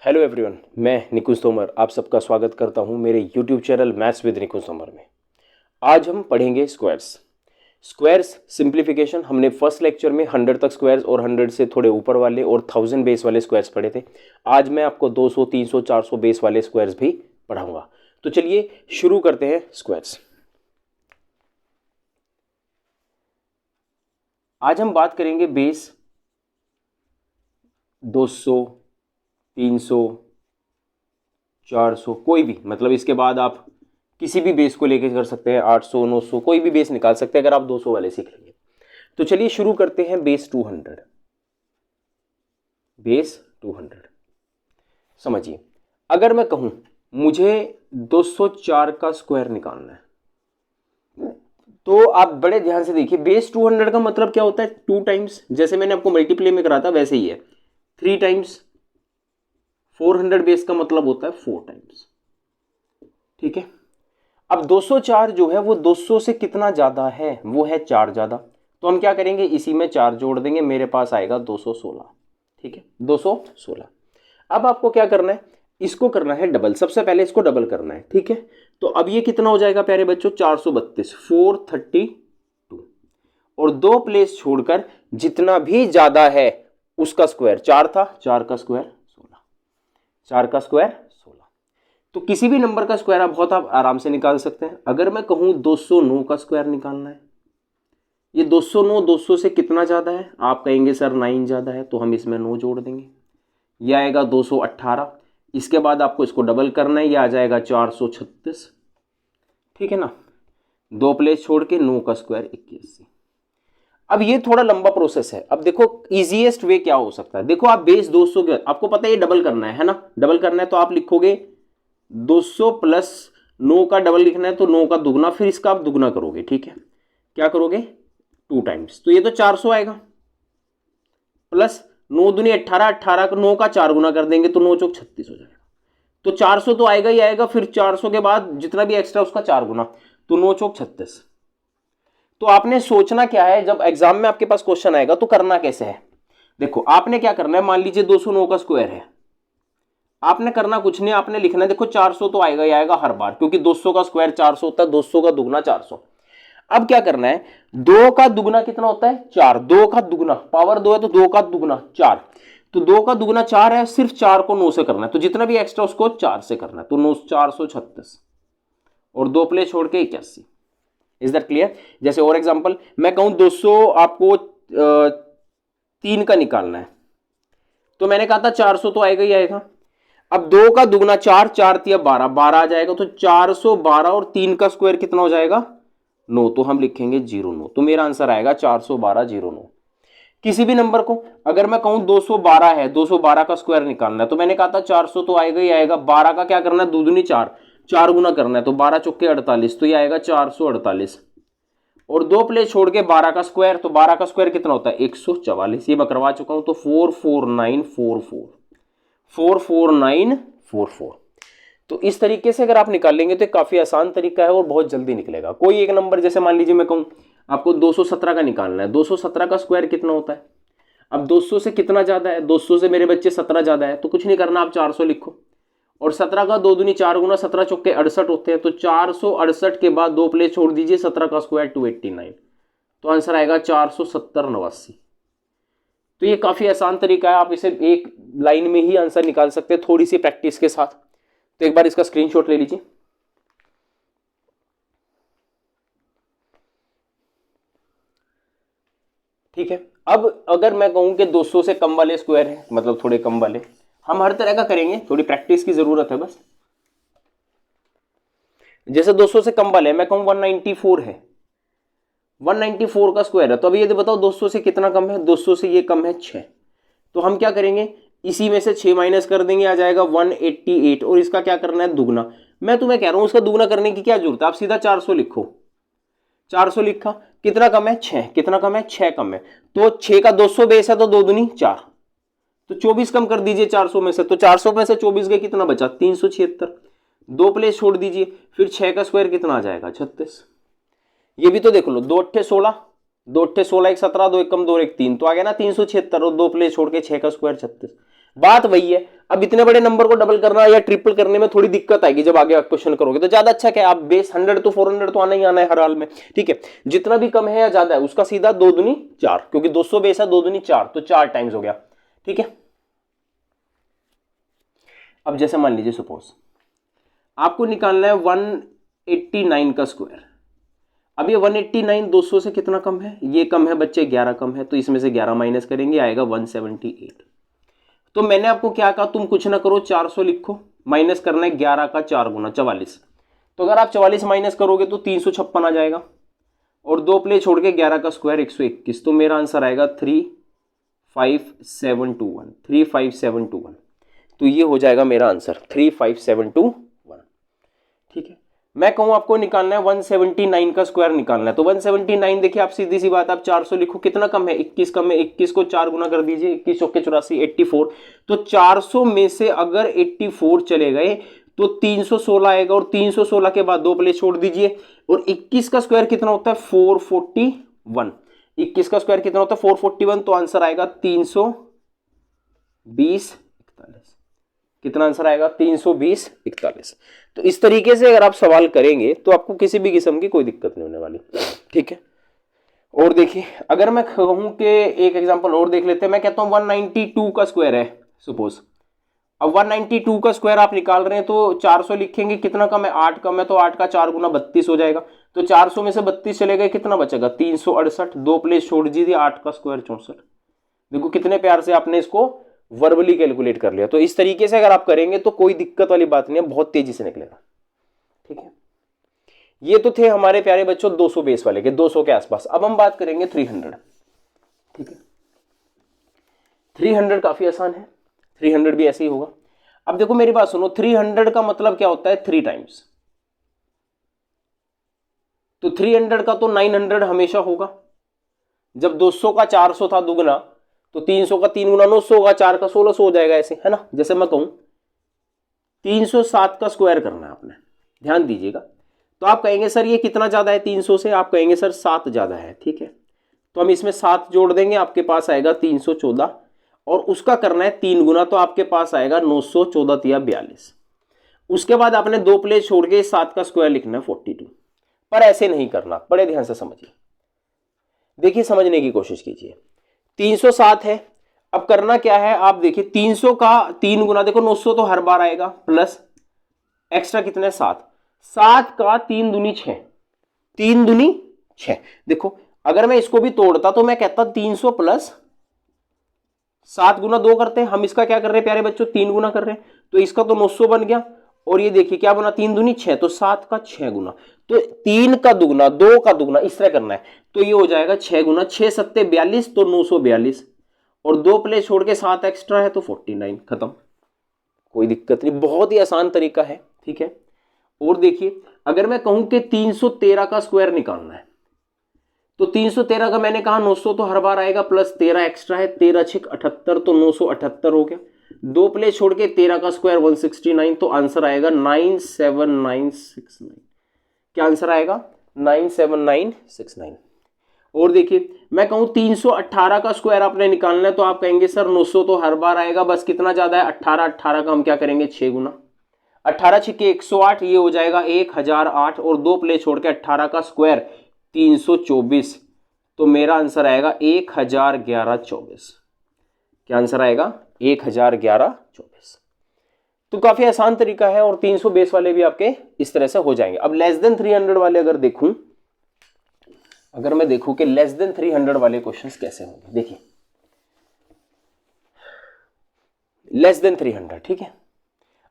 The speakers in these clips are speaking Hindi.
हेलो एवरीवन, मैं निकुंज तोमर आप सबका स्वागत करता हूं मेरे यूट्यूब चैनल मैथ्स विद निकुंज तोमर में। आज हम पढ़ेंगे स्क्वायर्स सिंप्लीफिकेशन। हमने फर्स्ट लेक्चर में 100 तक स्क्वायर्स और 100 से थोड़े ऊपर वाले और 1000 बेस वाले स्क्वायर्स पढ़े थे। आज मैं आपको 200, 300, 400 बेस वाले स्क्वायर्स भी पढ़ाऊंगा। तो चलिए शुरू करते हैं स्क्वायर्स। आज हम बात करेंगे बेस 200, 300, 400, कोई भी, मतलब इसके बाद आप किसी भी बेस को लेकर कर सकते हैं। 800, 900, कोई भी बेस निकाल सकते हैं अगर आप 200 वाले सीख लेंगे। तो चलिए शुरू करते हैं बेस 200। समझिए, अगर मैं कहूं मुझे 204 का स्क्वायर निकालना है तो आप बड़े ध्यान से देखिए। बेस 200 का मतलब क्या होता है? 2 टाइम्स, जैसे मैंने आपको मल्टीप्लाई में करा था वैसे ही है। 3 टाइम्स 400 बेस का मतलब होता है 4 टाइम्स। ठीक है, अब 204 जो है वो 200 से कितना ज्यादा है? वो है 4 ज्यादा। तो हम क्या करेंगे, इसी में 4 जोड़ देंगे, मेरे पास आएगा 216। ठीक है, 216। अब आपको क्या करना है, इसको करना है डबल। सबसे पहले इसको डबल करना है। ठीक है, तो अब ये कितना हो जाएगा प्यारे बच्चों? 432, 432। और 2 प्लेस छोड़कर जितना भी ज्यादा है उसका स्क्वायर 4 था, 4 का स्क्वायर 16। तो किसी भी नंबर का स्क्वायर आप आराम से निकाल सकते हैं। अगर मैं कहूं 209 का स्क्वायर निकालना है, ये 209 200 से कितना ज्यादा है? आप कहेंगे सर 9 ज्यादा है, तो हम इसमें 9 जोड़ देंगे, यह आएगा 218। इसके बाद आपको इसको डबल करना है, यह आ जाएगा 436। ठीक है ना, 2 प्लेस छोड़ के 9 का स्क्वायर 81। अब ये थोड़ा लंबा प्रोसेस है। अब देखो इजीएस्ट वे क्या हो सकता है। देखो आप बेस 200 के, आपको पता है ये डबल करना है ना, डबल करना है तो आप लिखोगे 200 प्लस 9 का डबल लिखना है तो 9 का दुगना, फिर इसका आप दुगना करोगे। ठीक है, क्या करोगे? 2 टाइम्स, तो ये तो 400 आएगा, प्लस 9 दूनी 18, 18 को 9 का 4 गुना कर देंगे तो 9 चौक 36 हो जाएगा। तो 400 तो आएगा ही आएगा, फिर 400 के बाद जितना भी एक्स्ट्रा उसका 4 गुना, तो 9 चौक 36। तो आपने सोचना क्या है, जब एग्जाम में आपके पास क्वेश्चन आएगा तो करना कैसे है। देखो आपने क्या करना है, मान लीजिए 209 का स्क्वायर है, आपने करना कुछ नहीं, आपने लिखना है, देखो 400 तो आएगा ही आएगा हर बार, क्योंकि 200 का स्क्वायर 400 होता है, 200 का दुगना 400। अब क्या करना है, 2 का दुगना कितना होता है? 4। 2 का दुगना, पावर 2 है तो 2 का दुगना 4, तो 2 का दुगना 4 है, सिर्फ 4 को 9 से करना है, तो जितना भी एक्स्ट्रा उसको 4 से करना है, तो 9 436 और 2 प्लेस छोड़ के 81। Is that clear? जैसे और एग्जांपल मैं कहूं 200 आपको 3 का निकालना है, तो मैंने कहा था 400 तो आएगा ही आएगा। अब 2 का दुगना 4, 4 तिया 12, 12 आ जाएगा, तो 412 और 3 का स्क्वायर कितना हो जाएगा? 9, तो हम लिखेंगे 09। तो मेरा आंसर आएगा 412 09। किसी भी नंबर को अगर मैं कहूं 212 है, 212 का स्क्वायर निकालना है, तो मैंने कहा था 400 तो आएगा ही आएगा, 12 का क्या करना है? दूनी 4, 4 गुना करना है, तो 12 चौके 48, तो ये आएगा 448। और 2 प्लेस छोड़ के 12 का स्क्वायर, तो 12 का स्क्वायर कितना होता है? 144। ये मैं करवा चुका हूं, तो 44944। तो इस तरीके से अगर आप निकाल लेंगे तो काफी आसान तरीका है और बहुत जल्दी निकलेगा। कोई एक नंबर, जैसे मान लीजिए मैं कहूं आपको 217 का निकालना है, 217 का स्क्वायर कितना होता है? अब 200 से कितना ज्यादा है? 200 से मेरे बच्चे 17 ज्यादा है, तो कुछ नहीं करना, आप 400 लिखो, और 17 का 2 दूनी 4 गुना 17 चौके 68 होते हैं, तो 468 के बाद 2 प्लेस छोड़ दीजिए, 17 का स्क्वायर 289, तो आंसर आएगा 470 89। तो ये काफी आसान तरीका है, आप इसे एक लाइन में ही आंसर निकाल सकते हैं थोड़ी सी प्रैक्टिस के साथ। तो एक बार इसका स्क्रीनशॉट ले लीजिए। ठीक है, अब अगर मैं कहूं कि 200 से कम वाले स्क्वायर है, मतलब थोड़े कम वाले, हम हर तरह का करेंगे, थोड़ी प्रैक्टिस की जरूरत है बस। जैसे 200 से कम वाले मैं कहूं 194 है, 194 का स्क्वायर है, तो अभी ये बताओ 200 से कितना कम है? 200 से ये कम है 6, तो हम क्या करेंगे, इसी में से 6 माइनस कर देंगे, आ जाएगा 188, और इसका क्या करना है? दुगना। मैं तुम्हें कह रहा हूं उसका दुगना करने की क्या जरूरत है, आप सीधा 400 लिखो। 400 लिखा, कितना कम है? 6। कितना कम है? 6 कम है, तो 6 का 200 बेस है, तो 2 दूनी 4, तो 24 कम कर दीजिए 400 में से, तो 400 में से 24 गए, कितना बचा? 376। 2 प्लेस छोड़ दीजिए, फिर 6 का स्क्वायर कितना आ जाएगा? 36। ये भी तो देख लो, 2 अट्ठे 16, 2 अट्ठे 16, 1 17, 2 1 कम 2 1 3, तो आ गया ना 376, और 2 प्लेस छोड़ के 6 का स्क्वायर 36। बात वही है। अब इतने बड़े नंबर को डबल करना या ट्रिपल करने में थोड़ी दिक्कत आएगी जब आगे आप क्वेश्चन करोगे, तो ज्यादा अच्छा क्या है, आप बेस 100 तो 400 तो आना ही आना है हर हाल में, ठीक है। जितना भी कम है या ज्यादा है उसका सीधा 2 दूनी 4, क्योंकि 200 बेस है, 2 दूनी 4 तो 4 टाइम्स हो गया, ठीक है। अब जैसे मान लीजिए सपोज आपको निकालना है 189 का स्क्वायर। अब ये 189 200 से कितना कम है, ये कम है बच्चे 11 कम है, तो इसमें से 11 माइनस करेंगे आएगा 178। तो मैंने आपको क्या कहा, तुम कुछ ना करो 400 लिखो, माइनस करना है 11 का 4 गुना 44। तो अगर आप 44 माइनस करोगे तो 356 आ जाएगा, और 2 प्ले छोड़ के 11 का स्क्वायर 121, तो मेरा आंसर आएगा 35721, 35721। तो ये हो जाएगा मेरा आंसर 35721, ठीक है। मैं कहूं आपको निकालना है 179 का स्क्वायर निकालना है, तो 179 देखिए आप सीधी सी बात, आप 400 लिखो, कितना कम है 21 कम है, 21 को 4 गुना कर दीजिए, 21 चौके 84 84। तो 400 में से अगर 84 चले गए तो 316 आएगा, और 316 के बाद 2 प्लेस छोड़ दीजिए, और 21 का स्क्वायर कितना होता है 441। 21 का स्क्वायर कितना होता है 441, तो आंसर आएगा 320 41। कितना आंसर आएगा 320 41। तो इस तरीके से अगर आप सवाल करेंगे तो आपको किसी भी किस्म की कोई दिक्कत नहीं होने वाली, ठीक है। और देखिए अगर मैं कहूं कि एक एग्जांपल और देख लेते हैं, मैं कहता हूं 192 का स्क्वायर है सपोज। अब 192 का स्क्वायर आप निकाल रहे हैं तो 400 लिखेंगे, कितना कम है 8 कम है, तो 8 का 4 गुना 32 हो जाएगा। तो 400 में से 32 चले गए, कितना बचेगा 368, 2 प्लेस छोड़ दीजिए, 8 का स्क्वायर 64। देखो कितने प्यार से आपने इसको वर्बली कैलकुलेट कर लिया। तो इस तरीके से अगर आप करेंगे तो कोई दिक्कत वाली बात नहीं है, बहुत तेजी से निकलेगा, ठीक है। ये तो थे हमारे प्यारे बच्चों 200 बेस वाले के, 200 के आसपास। अब हम बात करेंगे 300, ठीक है। 300 काफी आसान है, 300 भी ऐसे ही होगा। अब देखो मेरी बात सुनो, 300 का मतलब क्या होता है 3 टाइम्स, तो 300 का तो 900 हमेशा होगा। जब 200 का 400 था दुगना, तो 300 का 3 गुना 900 होगा, 4 का 1600 हो जाएगा, ऐसे है ना। जैसे मैं कहूं 307 का स्क्वायर करना है आपने, ध्यान दीजिएगा। तो आप कहेंगे सर ये कितना ज्यादा है 300 से, आप कहेंगे सर 7 ज्यादा है, ठीक है। तो हम इसमें 7 जोड़ देंगे, आपके पास आएगा 314, और उसका करना है 3 गुना, तो आपके पास आएगा 914 या 42। उसके बाद आपने 2 प्लेस छोड़ के 7 का स्क्वायर लिखना है 42। पर ऐसे नहीं करना, बड़े ध्यान से समझिए, देखिए समझने की कोशिश कीजिए। 307 है, अब करना क्या है, आप देखिए 300 का 3 गुना, देखो 900 तो हर बार आएगा, प्लस एक्स्ट्रा कितने 7, 7 का 3 दूनी 6, 3 दूनी 6। देखो अगर मैं इसको भी तोड़ता तो मैं कहता 300 प्लस 7 गुना 2 करते हैं, हम इसका क्या कर रहे हैं प्यारे बच्चों 3 गुना कर रहे हैं, तो इसका तो 900 बन गया, और ये देखिए क्या बना 3 दूनी 6, तो 7 का 6 गुना, तो 3 का दुगना 2 का दुगना इस तरह करना है, तो ये हो जाएगा 6 गुना 6 सत्ते 42, तो 942, और 2 प्लेस छोड़ के 7 एक्स्ट्रा है तो 49, खत्म। कोई दिक्कत नहीं, बहुत ही आसान तरीका है, ठीक है। और देखिए अगर मैं कहूं कि 313 का स्क्वायर निकालना है, तो 313 का मैंने कहा 900 तो हर बार आएगा, प्लस 13 एक्स्ट्रा है, 13 6 78, तो 978 हो गया। 2 प्लेस छोड़ के 13 का स्क्वायर 169, तो आंसर आएगा 97969। क्या आंसर आएगा 97969। और देखिए मैं कहूं 318 का स्क्वायर आपने निकालना है, तो आप कहेंगे सर 900 तो हर बार आएगा, बस कितना ज्यादा है 18, 18 का हम क्या करेंगे 6 गुना, 18 छिके 108, ये हो जाएगा 1008, और 2 प्लेस छोड़ के 18 का स्क्वायर 324, तो मेरा आंसर आएगा 101124। क्या आंसर आएगा 101124। तो काफी आसान तरीका है, और 300 बेस वाले भी आपके इस तरह से हो जाएंगे। अब लेस देन 300 वाले अगर देखूं, अगर मैं देखूं कि लेस देन 300 वाले क्वेश्चंस कैसे होंगे, देखिए लेस देन 300, ठीक है।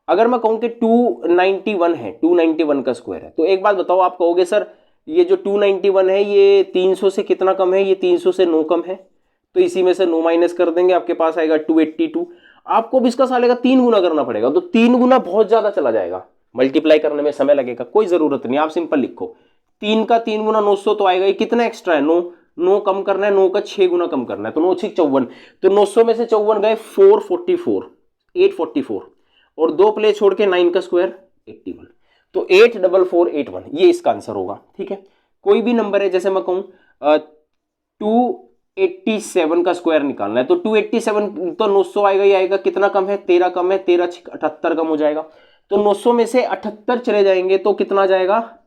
अगर मैं कहूं कि 291 है, 291 का स्क्वायर है, तो एक बात बताओ, आप कहोगे सर ये जो 291 है ये 300 से कितना कम है, ये 300 से 9 कम है, तो इसी में से 9 माइनस कर देंगे, आपके पास आएगा 282। आपको भी इसका साले का 3 गुना करना पड़ेगा, तो 3 गुना बहुत ज्यादा चला जाएगा, मल्टीप्लाई करने में समय लगेगा, कोई जरूरत नहीं, आप सिंपल लिखो 3 का 3 गुना 900 तो आएगा, ये कितना एक्स्ट्रा है 9, 9 कम करना है, 9 का 6 गुना कम करना है, तो 9 6 54, तो 900 में से 54 गए 444, 844, और 2 प्लेस छोड़ के 9 का स्क्वायर 81, तो 84481, ये इसका आंसर होगा, ठीक है। कोई भी नंबर है, जैसे मैं कहूं 2 287 का स्क्वायर निकालना है। तो 287 तो 900 आएगा ही आएगा, कितना कम है 13 कम है, 13 78 कम हो जाएगा। तो 900 में से 78 चले जाएंगे तो कितना जाएगा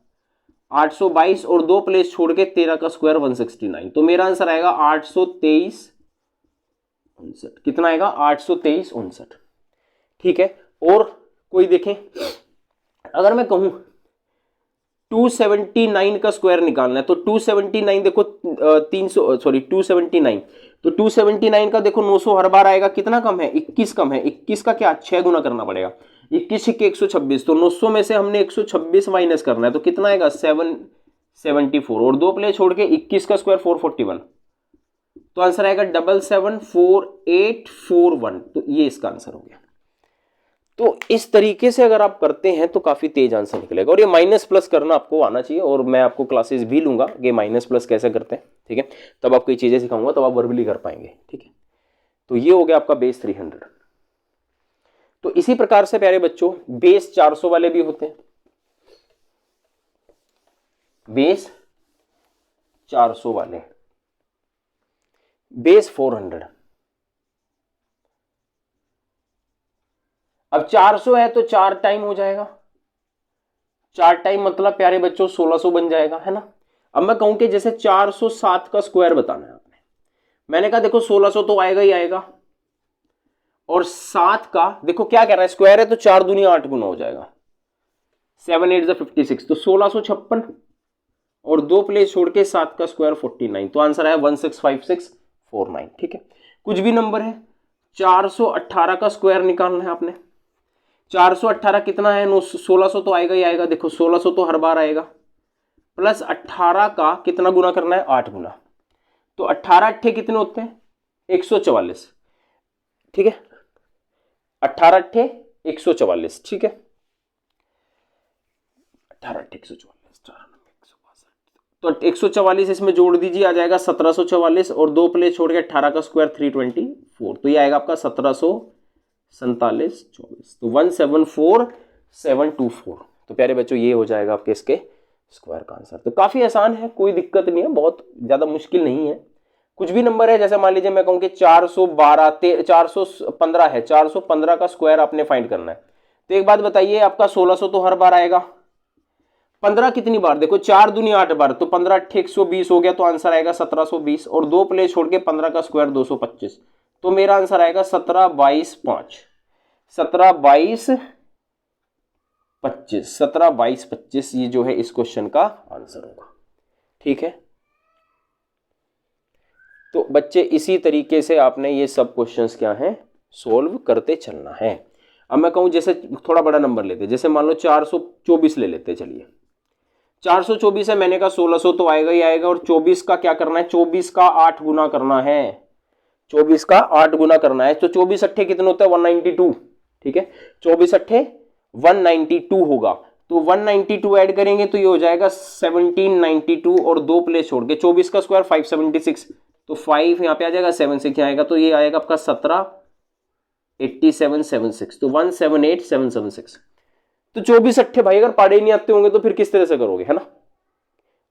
822 और 2 प्लेस छोड़ के 13 का स्क्वायर 169। तो मेरा आंसर आएगा 823 59। कितना आएगा 823 59। ठीक है। और कोई देखें, अगर मैं कहूं 279 का स्क्वायर निकालना है तो 279 देखो 279 तो 279 का देखो 900 हर बार आएगा, कितना कम है 21 कम है, 21 का क्या 6 गुना करना पड़ेगा, 21 के 126। तो 900 में से हमने 126 माइनस करना है तो कितना आएगा 774 और 2 प्लेस छोड़ के 21 का स्क्वायर 441। तो आंसर आएगा 774841। तो ये इसका आंसर हो गया। तो इस तरीके से अगर आप करते हैं तो काफी तेज आंसर निकलेगा। और ये माइनस प्लस करना आपको आना चाहिए, और मैं आपको क्लासेस भी लूंगा कि माइनस प्लस कैसे करते हैं। ठीक है, तब आपको ये चीजें सिखाऊंगा, तब आप वर्बली कर पाएंगे। ठीक है, तो ये हो गया आपका बेस 300। तो इसी प्रकार से प्यारे बच्चों बेस 400 वाले भी होते हैं। बेस 400 वाले, बेस 400। अब 400 है तो 4 टाइम हो जाएगा, 4 टाइम मतलब प्यारे बच्चों 1600 बन जाएगा, है ना। अब मैं कहूं कि जैसे 407 का स्क्वायर बताना है आपने, मैंने कहा देखो 1600 तो आएगा ही आएगा, और 7 का देखो क्या कह रहा है स्क्वायर है तो 4 दूनी 8 गुना हो जाएगा, 7 8 56। तो 1656 और 2 प्लेस छोड़ के 7 का स्क्वायर 49। तो आंसर आया 165649। ठीक है, कुछ भी नंबर है। 418 का स्क्वायर निकालना है आपने। 418 कितना है 1600 तो आएगा ही आएगा, देखो 1600 तो हर बार आएगा, प्लस 18 का कितना गुना करना है 8 गुना। तो 18 अट्ठे कितने होते हैं 144। ठीक है, 18 अट्ठे 144। ठीक है, 18 अट्ठे 144, तो 144 इसमें जोड़ दीजिए, आ जाएगा 1744 और 2 प्लेस छोड़ के 18 का स्क्वायर 324। तो ये आएगा आपका 1747 24। तो 174724। तो प्यारे बच्चों ये हो जाएगा आपके इसके स्क्वायर का आंसर। तो काफी आसान है, कोई दिक्कत नहीं है, बहुत ज्यादा मुश्किल नहीं है। कुछ भी नंबर है, जैसे मान लीजिए मैं कहूँ कि 415 है, 415 का स्क्वायर आपने फाइंड करना है। तो एक बात बताइए, आपका 1600 तो हर बार आएगा, 15 कितनी बार, देखो 4 दूनी 8 बार, तो 15 अट्ठे 120 हो गया, तो आंसर आएगा 1720 और 2 प्लेस छोड़ के 15 का स्क्वायर 225। तो मेरा आंसर आएगा 17 22 5, 17 22 25, 17 22 25। ये जो है इस क्वेश्चन का आंसर होगा। ठीक है, तो बच्चे इसी तरीके से आपने ये सब क्वेश्चंस क्या हैं सोल्व करते चलना है। अब मैं कहूं जैसे थोड़ा बड़ा नंबर लेते, जैसे मान लो 424 ले लेते। चलिए 424 है, मैंने कहा 1600 तो आएगा ही आएगा, और 24 का क्या करना है 24 का 8 गुना करना है, 24 का 8 गुना करना है। तो 24 अट्ठे कितने होता है 192। ठीक है, 24 अट्ठे 192 होगा, तो 192 ऐड करेंगे तो ये हो जाएगा 1792 और 2 प्लेस छोड़ के 24 का स्क्वायर 576। तो 5 यहाँ पे आ जाएगा, 7 6 यहाँ आएगा, तो ये आएगा आपका 178776। तो 178776। तो 24 अट्ठे भाई अगर पढ़े नहीं आते होंगे तो फिर किस तरह से करोगे, है ना।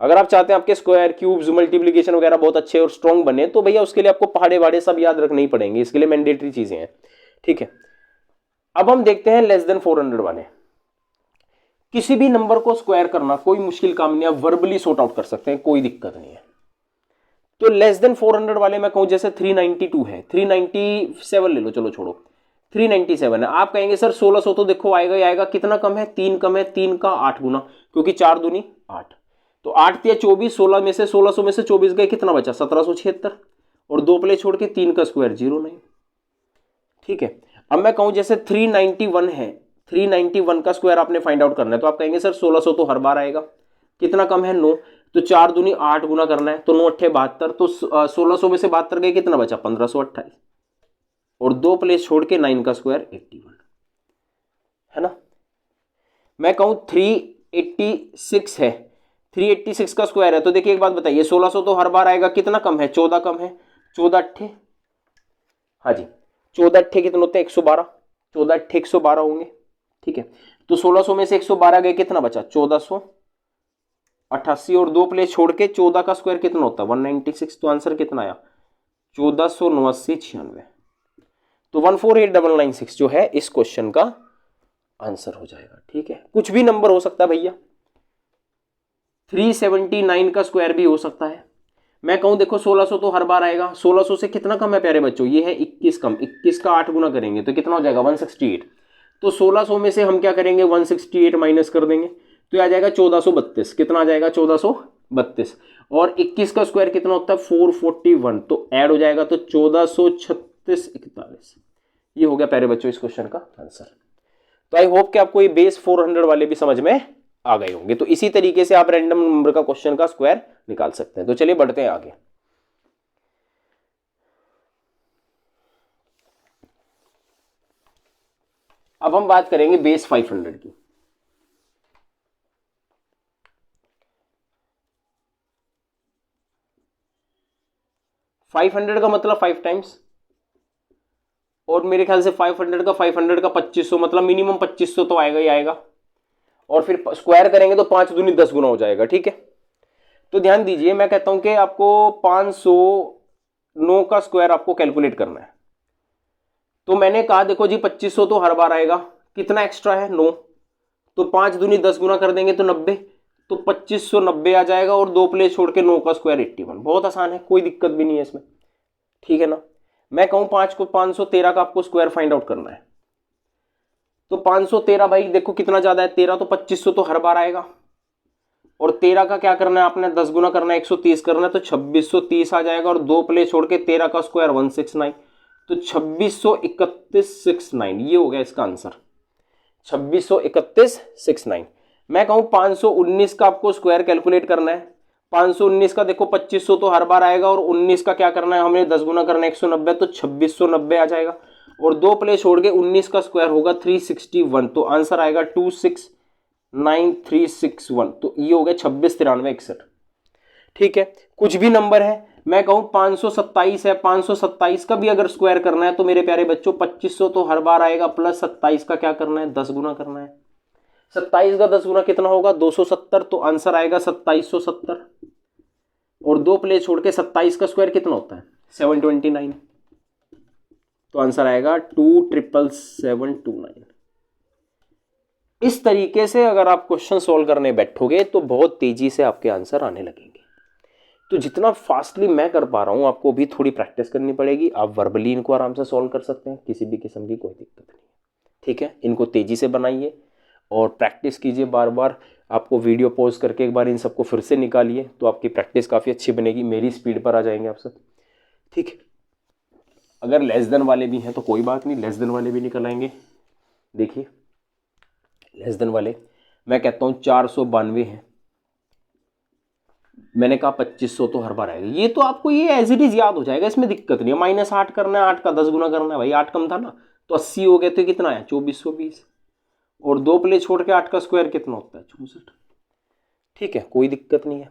अगर आप चाहते हैं आपके स्क्वायर क्यूब्स मल्टीप्लिकेशन वगैरह बहुत अच्छे और स्ट्रॉन्ग बने, तो भैया उसके लिए आपको पहाड़े भाड़े सब याद रखने ही पड़ेंगे, इसके लिए मैंडेटरी चीजें हैं। ठीक है, अब हम देखते हैं लेस देन 400 वाले। किसी भी नंबर को स्क्वायर करना कोई मुश्किल काम नहीं है, वर्बली सॉर्ट आउट कर सकते हैं, कोई दिक्कत नहीं है। तो लेस देन 400 वाले मैं कहूं जैसे 392 है, 397 ले लो, चलो छोड़ो 397 है। आप कहेंगे सर 1600 तो देखो आएगा ही आएगा, कितना कम है 3 कम है, 3 का 8 गुना, क्योंकि 4 दूनी 8। तो 8 या 24, 16 में से 1600 में से 24 गए, कितना बचा 1776 और 2 प्लेस छोड़ के 3 का स्क्वायर 09। ठीक है, अब मैं कहूं जैसे 391 है, 391 का स्क्वायर आपने फाइंड आउट करना है। तो आप कहेंगे सर 1600 तो हर बार आएगा, कितना कम है 9, तो 4 दूनी 8 गुना करना है, तो 9 अट्ठे 72। तो 1600 में से 72 गए, कितना बचा 1528 और 2 प्लेस छोड़ के 9 का स्क्वायर 81, है ना। मैं कहूं 386 है, 386 का स्क्वायर है, तो देखिए एक बात बताइए 1600 तो हर बार आएगा, कितना कम है 14 कम है, 14 अट्ठे, हाँ जी 14 अट्ठे कितने होते हैं 112, 14 अट्ठे 112 होंगे। ठीक है, तो 1600 में से 112 गए, कितना बचा 1488 और 2 प्लेस छोड़ के 14 का स्क्वायर कितना होता है 196। तो आंसर कितना आया 1489 तो 148996 जो है इस क्वेश्चन का आंसर हो जाएगा। ठीक है, कुछ भी नंबर हो सकता है भैया, 379 का स्क्वायर भी हो सकता है। मैं कहूं देखो 1600 तो हर बार आएगा, 1600 से कितना कम है प्यारे बच्चों, ये है 21 कम, 21 का 8 गुना करेंगे तो कितना हो जाएगा 168। तो 1600 में से हम क्या करेंगे 168 माइनस कर देंगे तो आ जाएगा 1432। कितना आ जाएगा 1432, और 21 का स्क्वायर कितना होता है 441, तो ऐड हो जाएगा तो 1436 41। ये हो गया प्यारे बच्चों इस क्वेश्चन का आंसर। तो आई होप कि आपको ये बेस 400 वाले भी समझ में आ गए होंगे। तो इसी तरीके से आप रैंडम नंबर का क्वेश्चन का स्क्वायर निकाल सकते हैं। तो चलिए बढ़ते हैं आगे। अब हम बात करेंगे बेस 500 की। $500 का मतलब 5 टाइम्स, और मेरे ख्याल से 500 का 2500 मतलब मिनिमम 2500 तो आएगा ही आएगा, और फिर स्क्वायर करेंगे तो 5 दूनी 10 गुना हो जाएगा। ठीक है, तो ध्यान दीजिए मैं कहता हूं कि आपको 509 का स्क्वायर आपको कैलकुलेट करना है। तो मैंने कहा देखो जी 2500 तो हर बार आएगा, कितना एक्स्ट्रा है 9, तो 5 दूनी 10 गुना कर देंगे तो 90, तो 2590 आ जाएगा, और 2 प्लेस छोड़ के 9 का स्क्वायर 81। बहुत आसान है, कोई दिक्कत भी नहीं है इसमें। ठीक है ना, मैं कहूं 5 को 513 का आपको स्क्वायर फाइंड आउट करना है, तो 513 भाई देखो कितना ज्यादा है 13, तो 2500 तो हर बार आएगा, और 13 का क्या करना है आपने 10 गुना करना है 130 करना है, तो 2630 आ जाएगा, और 2 प्लेस छोड़ के 13 का स्क्वायर 169, तो 263169। ये हो गया इसका आंसर 263169। मैं कहूं 519 का आपको स्क्वायर कैलकुलेट करना है, 519 का देखो 2500 तो हर बार आएगा, और 19 का क्या करना है हमें 10 गुना करना है 190, तो 2690 आ जाएगा, और 2 प्लेस छोड़ के 19 का स्क्वायर होगा 361, तो आंसर आएगा 269361। तो ये हो गया 269361। ठीक है, कुछ भी नंबर है, मैं कहूं 527 है, 527 का भी अगर स्क्वायर करना है तो मेरे प्यारे बच्चों 2500 तो हर बार आएगा, प्लस 27 का क्या करना है 10 गुना करना है, 27 का 10 गुना कितना होगा 270, तो आंसर आएगा 2770, और 2 प्लेस छोड़ के 27 का स्क्वायर कितना होता है 729, तो आंसर आएगा 27729। इस तरीके से अगर आप क्वेश्चन सॉल्व करने बैठोगे तो बहुत तेजी से आपके आंसर आने लगेंगे। तो जितना फास्टली मैं कर पा रहा हूं आपको भी थोड़ी प्रैक्टिस करनी पड़ेगी। आप वर्बली इनको आराम से सॉल्व कर सकते हैं, किसी भी किस्म की कोई दिक्कत नहीं है। ठीक है, इनको तेजी से बनाइए और प्रैक्टिस कीजिए बार बार। आपको वीडियो पॉज करके एक बार इन सबको फिर से निकालिए तो आपकी प्रैक्टिस काफ़ी अच्छी बनेगी, मेरी स्पीड पर आ जाएंगे आप सब। ठीक है, अगर लेस देन वाले भी हैं तो कोई बात नहीं, लेस देन वाले भी निकल आएंगे। देखिए लेस देन वाले मैं कहता हूँ 492 हैं, मैंने कहा 2500 तो हर बार आएगा, ये तो आपको ये एज इट इज याद हो जाएगा, इसमें दिक्कत नहीं है। -8 करना है, 8 का 10 गुना करना है, भाई 8 कम था ना तो 80 हो गया, तो कितना है 2420, और 2 प्लेस छोड़ के 8 का स्क्वायर कितना होता है 64। ठीक है, कोई दिक्कत नहीं है।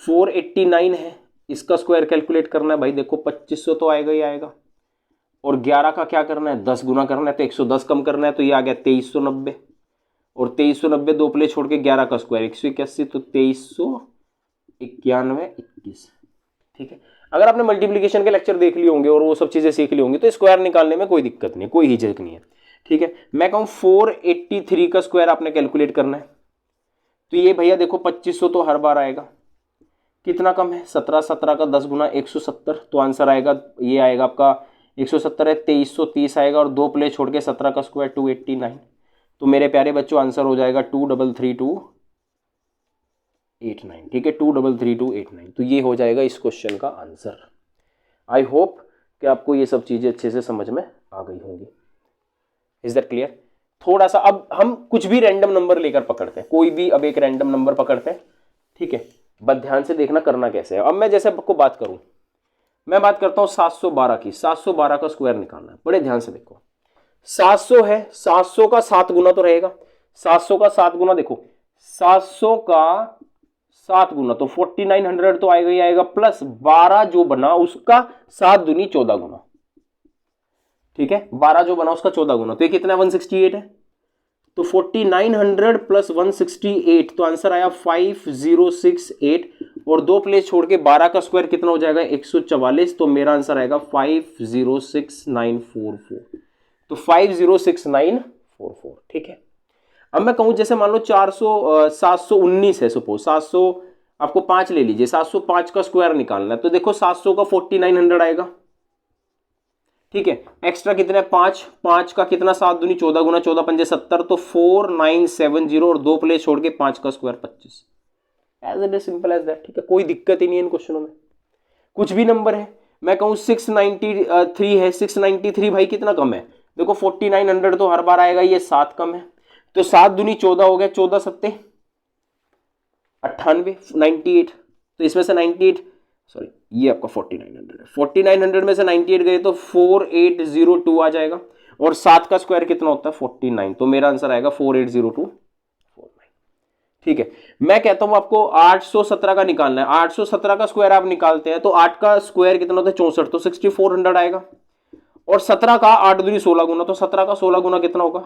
489 है, इसका स्क्वायर कैलकुलेट करना है, भाई देखो 2500 तो आएगा ही आएगा, और 11 का क्या करना है 10 गुना करना है, तो 110 कम करना है, तो ये आ गया 2390, और 2390 2 प्लेस छोड़ के 11 का स्क्वायर 181, तो 2391 ठीक है, अगर आपने मल्टीप्लिकेशन के लेक्चर देख लिए होंगे और वो सब चीज़ें सीख ली होंगी तो स्क्वायर निकालने में कोई दिक्कत नहीं, कोई हिचक नहीं है। ठीक है, मैं कहूँ 483 का स्क्वायर आपने कैलकुलेट करना है, तो ये भैया देखो 2500 तो हर बार आएगा, कितना कम है 17, 17 का 10 गुना 170, तो आंसर आएगा ये आएगा आपका 170 है 2330 आएगा, और 2 प्लेस छोड़ के 17 का स्क्वायर 289, तो मेरे प्यारे बच्चों आंसर हो जाएगा 233289। ठीक है, 233289, तो ये हो जाएगा इस क्वेश्चन का आंसर। आई होप कि आपको ये सब चीज़ें अच्छे से समझ में आ गई होंगी। Is that clear? थोड़ा सा अब हम कुछ भी रैंडम नंबर लेकर पकड़ते हैं, कोई भी अब एक रैंडम नंबर पकड़ते हैं। ठीक है, बस ध्यान से देखना करना कैसे है। अब मैं जैसे आपको बात करूं, मैं बात करता हूं 712 की, 712 का स्क्वायर निकालना है, बड़े ध्यान से देखो। 700 है, 700 का 7 गुना तो रहेगा, 700 का 7 गुना देखो, 700 का 7 गुना तो 4900 तो आएगा ही आएगा, प्लस 12 जो बना उसका 7 दूनी 14 गुना। ठीक है, 12 जो बना उसका 14 गुना, तो ये कितना है 168 है, तो 4900 प्लस 168, तो आंसर आया 5068, और 2 प्लेस छोड़ के 12 का स्क्वायर कितना हो जाएगा 144। तो मेरा आंसर आएगा 506944। तो 506944। ठीक है। अब मैं कहूं जैसे मान लो 719 है, सपोज 700 आपको 5 ले लीजिए, 705 का स्क्वायर निकालना है। तो देखो 700 का 4900 आएगा। ठीक है, एक्स्ट्रा कितना है 5 का कितना 7 दूनी 14 गुना 14 पंजे 70, तो 4970 और 2 प्लेस छोड़ के 5 का square 25। As it is simple as that. ठीक है, कोई दिक्कत ही नहीं है इन क्वेश्चनों में। कुछ भी नंबर है, मैं कहूं 693 है, 693 भाई कितना कम है, देखो 4900 तो हर बार आएगा, ये 7 कम है, तो 7 दूनी 14 हो गया, 14 सत्ते 98 98। तो इसमें से 98 सॉरी ये आपका 4900 है, 4900 में से 98 गए तो 4802 आ जाएगा। और 7 का स्क्वायर कितना होता है 49, तो मेरा आंसर आएगा 480249। ठीक है, मैं कहता हूं आपको 817 का निकालना है। 817 का स्क्वायर आप निकालते हैं तो 8 का स्क्वायर कितना होता है 64, तो 6400 आएगा। और 17 का 8 दूनी 16 गुना, तो 17 का 16 गुना कितना होगा,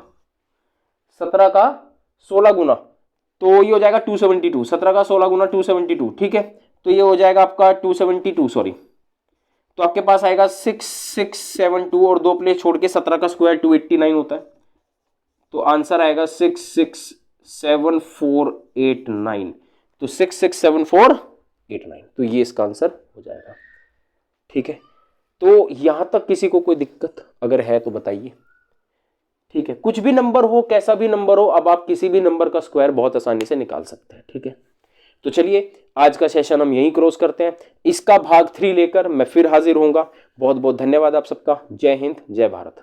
17 का 16 गुना तो ये हो जाएगा 272। 17 का 16 गुना 272। ठीक है, तो ये हो जाएगा आपका 272 सॉरी, तो आपके पास आएगा 6672 और 2 प्लेस छोड़ के 17 का स्क्वायर 289 होता है। तो आंसर आएगा 667489। तो 667489, तो ये इसका आंसर हो जाएगा। ठीक है, तो यहां तक किसी को कोई दिक्कत अगर है तो बताइए। ठीक है, कुछ भी नंबर हो, कैसा भी नंबर हो, अब आप किसी भी नंबर का स्क्वायर बहुत आसानी से निकाल सकते हैं। ठीक है, तो चलिए आज का सेशन हम यहीं क्लोज करते हैं। इसका भाग 3 लेकर मैं फिर हाजिर होऊंगा। बहुत बहुत धन्यवाद आप सबका। जय हिंद, जय भारत।